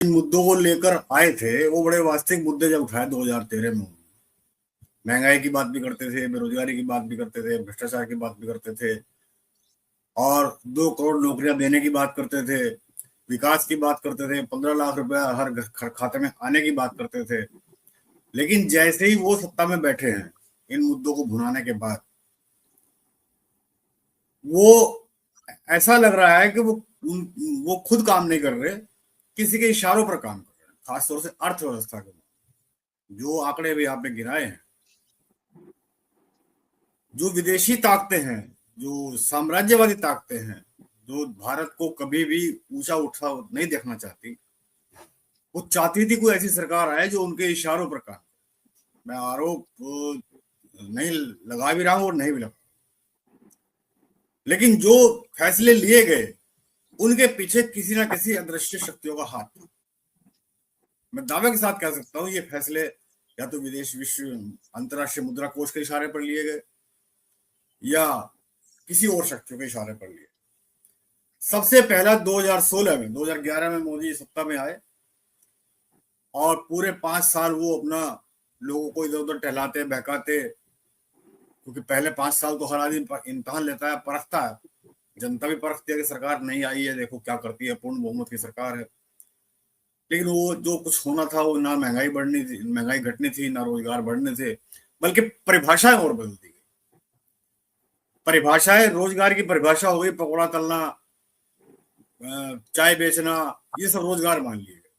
मुद्दों को लेकर आए थे वो बड़े वास्तविक मुद्दे जब उठाए 2013 में, महंगाई की बात भी करते थे, बेरोजगारी की बात भी करते थे, भ्रष्टाचार की बात भी करते थे, और 2 करोड़ नौकरियां देने की बात करते थे, विकास की बात करते थे, 15 लाख रुपया हर खाते में आने की बात करते थे। लेकिन जैसे ही वो सत्ता में बैठे हैं, इन मुद्दों को भुनाने के बाद वो ऐसा लग रहा है कि वो खुद काम नहीं कर रहे, किसी के इशारों पर काम कर रहे हैं, खासतौर से अर्थव्यवस्था के। जो आंकड़े भी आपने गिनाए हैं, जो विदेशी ताकतें हैं, जो साम्राज्यवादी ताकतें हैं, जो भारत को कभी भी ऊंचा उठा नहीं देखना चाहती, वो चाहती थी कोई ऐसी सरकार आए जो उनके इशारों पर काम। मैं आरोप नहीं लगा भी रहा हूं और नहीं भी लगा, लेकिन जो फैसले लिए गए उनके पीछे किसी ना किसी अदृश्य शक्तियों का हाथ था। मैं दावे के साथ कह सकता हूं ये फैसले या तो विदेश विश्व अंतर्राष्ट्रीय मुद्रा कोष के इशारे पर लिए गए या किसी और शक्तियों के इशारे पर लिए। सबसे पहला 2016 में, 2011 में मोदी सत्ता में आए और पूरे 5 साल वो अपना लोगों को इधर उधर टहलाते बहकाते, क्योंकि पहले 5 साल तो हर आदमी इम्तहान लेता है, परखता है, जनता भी परखती है कि सरकार नहीं आई है, देखो क्या करती है, पूर्ण बहुमत की सरकार है। लेकिन वो जो कुछ होना था वो ना महंगाई बढ़नी थी, महंगाई घटनी थी, ना रोजगार बढ़ने थे, बल्कि परिभाषाएं और बदल दी गई। परिभाषाएं, रोजगार की परिभाषा हो गई पकौड़ा तलना, चाय बेचना, ये सब रोजगार मान लिए गए।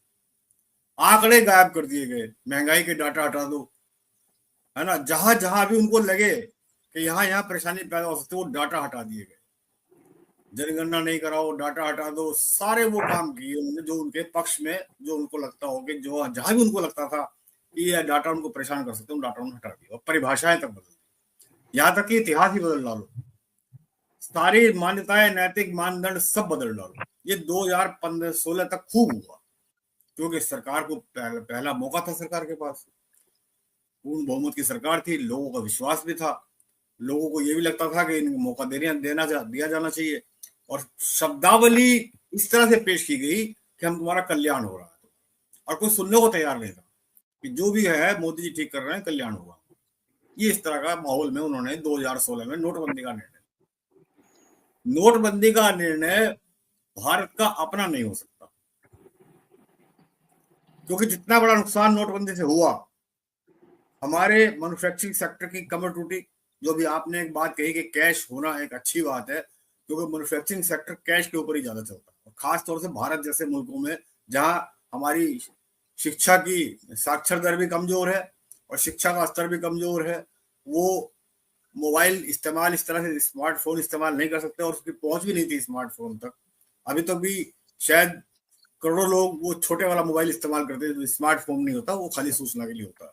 आंकड़े गायब कर दिए गए, महंगाई के डाटा हटा दो, है ना, जहां जहां भी उनको लगे कि यहाँ यहाँ परेशानी पैदा हो सकती है वो डाटा हटा दिए गए। जनगणना नहीं कराओ, डाटा हटा दो, सारे वो काम किए उन्होंने जो उनके पक्ष में, जो उनको लगता हो कि जो जहां भी उनको लगता था कि ये डाटा उनको परेशान कर सकते, उन डाटा उन्होंने हटा दिया और परिभाषाएं तक बदल दी, यहाँ तक कि इतिहास ही बदल डालो, सारी मान्यताएं, नैतिक मानदंड सब बदल डालो। ये 2015-16 तक खूब हुआ, क्योंकि सरकार को पहला मौका था, सरकार के पास पूर्ण बहुमत की सरकार थी, लोगों का विश्वास भी था, लोगों को ये भी लगता था कि इनको मौका दिया जाना चाहिए। और शब्दावली इस तरह से पेश की गई कि हम तुम्हारा कल्याण हो रहा है, और कोई सुनने को तैयार नहीं था कि जो भी है मोदी जी ठीक कर रहे हैं, कल्याण होगा। ये इस तरह का माहौल में उन्होंने 2016 में नोटबंदी का निर्णय भारत का अपना नहीं हो सकता, क्योंकि जितना बड़ा नुकसान नोटबंदी से हुआ, हमारे मैन्युफैक्चरिंग सेक्टर की कमर टूटी। जो भी आपने एक बात कही कि कैश होना एक अच्छी बात है, क्योंकि मैन्युफैक्चरिंग सेक्टर कैश के ऊपर ही ज्यादा चलता है, और खास तौर से भारत जैसे मुल्कों में जहां हमारी शिक्षा की साक्षर दर भी कमजोर है और शिक्षा का स्तर भी कमजोर है, वो मोबाइल इस्तेमाल इस तरह से, स्मार्टफोन इस्तेमाल नहीं कर सकते, और उसकी पहुंच भी नहीं थी स्मार्टफोन तक। अभी तक भी शायद करोड़ों लोग वो छोटे वाला मोबाइल इस्तेमाल करते हैं जो स्मार्टफोन नहीं होता, वो खाली सूचना के लिए होता है।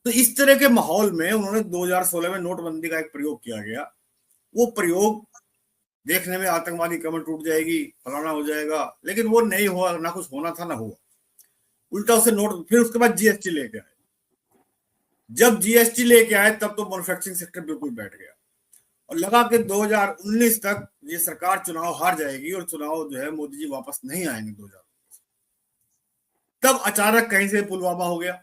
तो इस तरह के माहौल में उन्होंने 2016 में नोटबंदी का एक प्रयोग किया गया। वो प्रयोग देखने में आतंकवादी कमर टूट जाएगी, फलाना हो जाएगा, लेकिन वो नहीं हुआ, ना कुछ होना था ना हुआ, उल्टा उसे नोट। फिर उसके बाद जीएसटी लेके आए। जब जीएसटी लेके आए तब तो मैन्युफैक्चरिंग सेक्टर बिल्कुल बैठ गया, और लगा कि 2019 तक ये सरकार चुनाव हार जाएगी और चुनाव जो है मोदी जी वापस नहीं आएंगे 2019। तब अचानक कहीं से पुलवामा हो गया।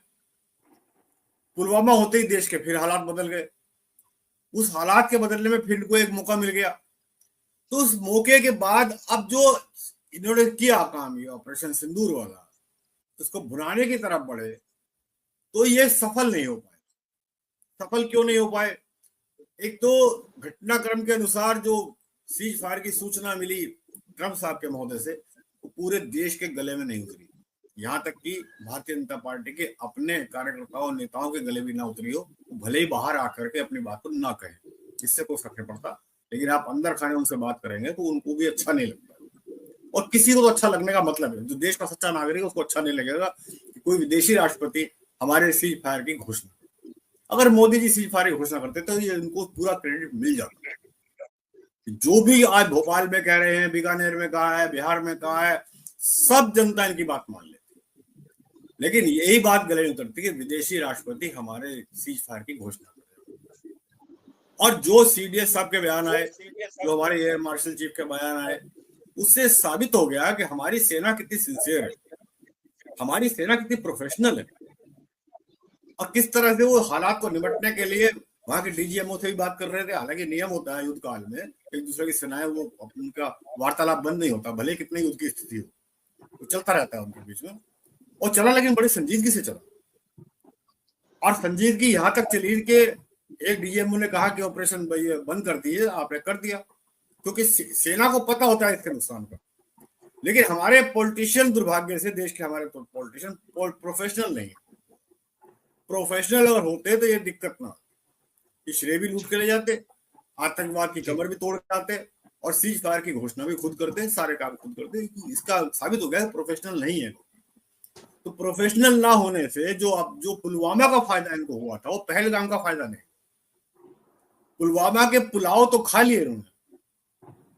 पुलवामा होते ही देश के फिर हालात बदल गए। उस हालात के बदलने में फिर को एक मौका मिल गया। तो उस मौके के बाद अब जो इन्होंने किया काम, ये ऑपरेशन सिंदूर वाला, उसको भुनाने की तरफ बढ़े, तो ये सफल नहीं हो पाए। सफल क्यों नहीं हो पाए? एक तो घटनाक्रम के अनुसार जो सीज फायर की सूचना मिली ट्रंप साहब के महोदय से, वो पूरे देश के गले में नहीं उतरी। यहां तक कि भारतीय जनता पार्टी के अपने कार्यकर्ताओं नेताओं के गले भी ना उतरी हो, भले ही बाहर आकर के अपनी बात को ना कहें, इससे कोई फर्क नहीं पड़ता, लेकिन आप अंदर खाने उनसे बात करेंगे तो उनको भी अच्छा नहीं लगता। और किसी को तो अच्छा लगने का मतलब है, जो देश का सच्चा नागरिक है उसको अच्छा नहीं लगेगा कि कोई विदेशी राष्ट्रपति हमारे सीज फायर की घोषणा। अगर मोदी जी सीज फायर की घोषणा करते तो ये इनको पूरा क्रेडिट मिल जाता। जो भी आज भोपाल में कह रहे हैं, बीकानेर में कहा है, बिहार में कहा है, सब जनता इनकी बात मान लेती है। लेकिन यही बात गले नहीं उतरती कि विदेशी राष्ट्रपति हमारे सीज फायर की घोषणा करें। और जो सीडीएस साहब के बयान आए, जो हमारे एयर मार्शल चीफ के बयान आए, उससे साबित हो गया कि हमारी सेना कितनी सिंसियर है। हमारी सेना कितनी प्रोफेशनल है और किस तरह से वो हालात को निपटने के लिए वहां के डीजीएमओ से भी बात कर रहे थे। हालांकि नियम होता है युद्ध काल में एक दूसरे की सेनाएं वो उनका वार्तालाप बंद नहीं होता, भले कितनी युद्ध की स्थिति हो, वो चलता रहता है उनके बीच में और चला, लेकिन बड़ी संजीदगी से चला। और संजीदगी यहाँ तक चली कि एक डीजीएमओ ने कहा कि ऑपरेशन बंद कर दिए, आपने कर दिया, क्योंकि सेना को पता होता है इसके नुकसान का। लेकिन हमारे पॉलिटिशियन, दुर्भाग्य से देश के हमारे पॉलिटिशियन प्रोफेशनल नहीं। प्रोफेशनल अगर होते तो ये दिक्कत ना, ये श्रेय भी लूट के ले जाते, आतंकवाद की कमर भी तोड़ के आते और सीज फायर की घोषणा भी खुद करते, सारे काम खुद करते। इसका साबित हो गया प्रोफेशनल नहीं है। तो प्रोफेशनल ना होने से जो पुलवामा का फायदा इनको हुआ था वो पहलगाम का फायदा नहीं। पुलवामा के पुलाव तो खा लिए इन्होंने,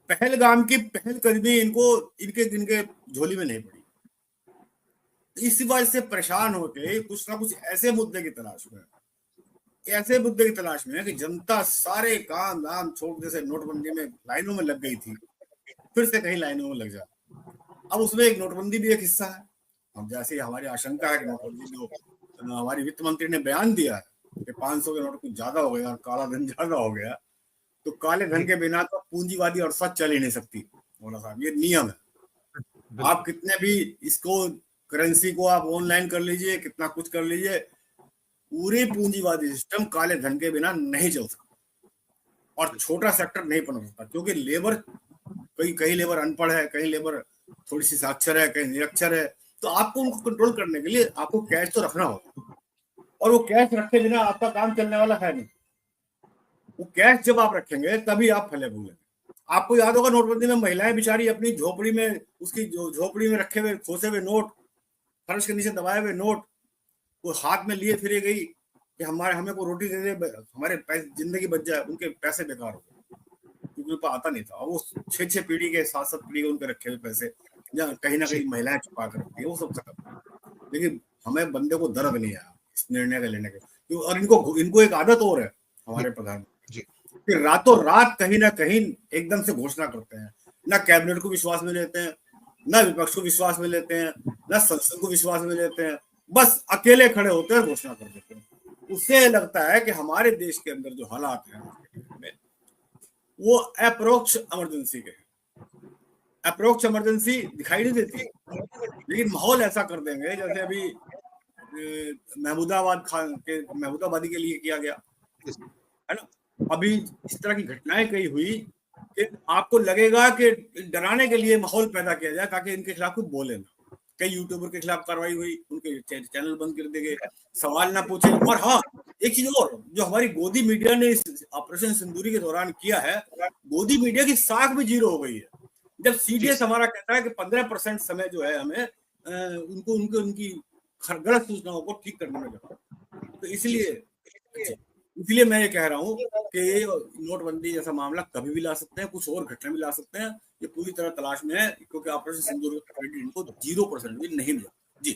पहलगाम की पहलकदमी इनको इनके झोली में नहीं पड़ी। इसी वजह से परेशान होके कुछ ना कुछ ऐसे मुद्दे की तलाश में है कि जनता सारे काम धाम छोड़, जैसे नोटबंदी में लाइनों में लग गई थी, फिर से कहीं लाइनों में लग जाए। अब उसमें एक नोटबंदी भी एक हिस्सा है। अब जैसे हमारी आशंका है कि नोटबंदी जो हमारी वित्त मंत्री ने बयान दिया है कि 500 के नोट कुछ ज्यादा हो गया और काला धन ज्यादा हो गया, तो काले धन के बिना तो पूंजीवादी अर्थव्यवस्था चल ही नहीं सकती। मौलाना साहब, ये नियम है। आप कितने भी इसको करेंसी को आप ऑनलाइन कर लीजिए, कितना कुछ कर लीजिए, पूरी पूंजीवादी सिस्टम काले धन के बिना नहीं चल सकता और छोटा सेक्टर नहीं बन सकता, क्योंकि लेबर कहीं लेबर अनपढ़ है, कहीं लेबर थोड़ी सी साक्षर है, कहीं निरक्षर है। तो आपको उनको कंट्रोल करने के लिए आपको कैश तो रखना होगा, और वो कैश रखे बिना आपका काम चलने वाला है नहीं। वो कैश जब आप रखेंगे तभी आप फले फूलेंगे। आपको याद होगा नोटबंदी में महिलाएं बेचारी अपनी झोपड़ी में, उसकी झोपड़ी में रखे हुए खोसे हुए नोट, फर्श के नीचे दबाए हुए नोट वो हाथ में लिए फिरे गई कि हमें को रोटी दे दे, हमारे पैसे जिंदगी बच जाए। उनके पैसे बेकार हो गए क्योंकि उनको आता नहीं था। वो 6 पीढ़ी के 7 पीढ़ी के उनके रखे हुए पैसे जहाँ कहीं ना कहीं महिलाएं छुपा कर रखती है, वो सब खत्म। लेकिन हमें बंदे को दर्द नहीं आया इस निर्णय का लेने के। और इनको एक आदत और है हमारे प्रधानमंत्री कि रातों रात कहीं ना कहीं एकदम से घोषणा करते हैं। ना कैबिनेट को विश्वास में लेते हैं, ना विपक्ष को विश्वास में लेते हैं, ना संसद को विश्वास में लेते हैं, बस अकेले खड़े होते हैं, घोषणा कर देते हैं। उससे लगता है कि हमारे देश के अंदर जो हालात हैं वो अप्रोक्ष इमरजेंसी के, अप्रोक्ष इमरजेंसी दिखाई नहीं देती, लेकिन माहौल ऐसा कर देंगे जैसे अभी महमूदाबादी के लिए किया गया है ना। अभी इस तरह की घटनाएं कई हुई कि आपको लगेगा कि डराने के लिए माहौल पैदा किया जाए ताकि इनके खिलाफ कुछ बोले ना। कई यूट्यूबर के खिलाफ कार्रवाई हुई, उनके चैनल बंद कर दिए गए, सवाल ना पूछे। और हाँ, एक चीज और जो हमारी गोदी मीडिया ने इस ऑपरेशन सिंदूरी के दौरान किया है, गोदी मीडिया की साख भी जीरो हो गई है। जब सीडीएस हमारा कहता है कि 15% समय जो है हमें उनकी गलत सूचनाओं को ठीक करने में लगा, तो इसलिए मैं ये कह रहा हूँ कि नोटबंदी जैसा मामला कभी भी ला सकते हैं, कुछ और घटना भी ला सकते हैं। ये पूरी तरह तलाश में है, क्योंकि ऑपरेशन सिंदूर का क्रेडिट इनको 0% भी नहीं मिला। जी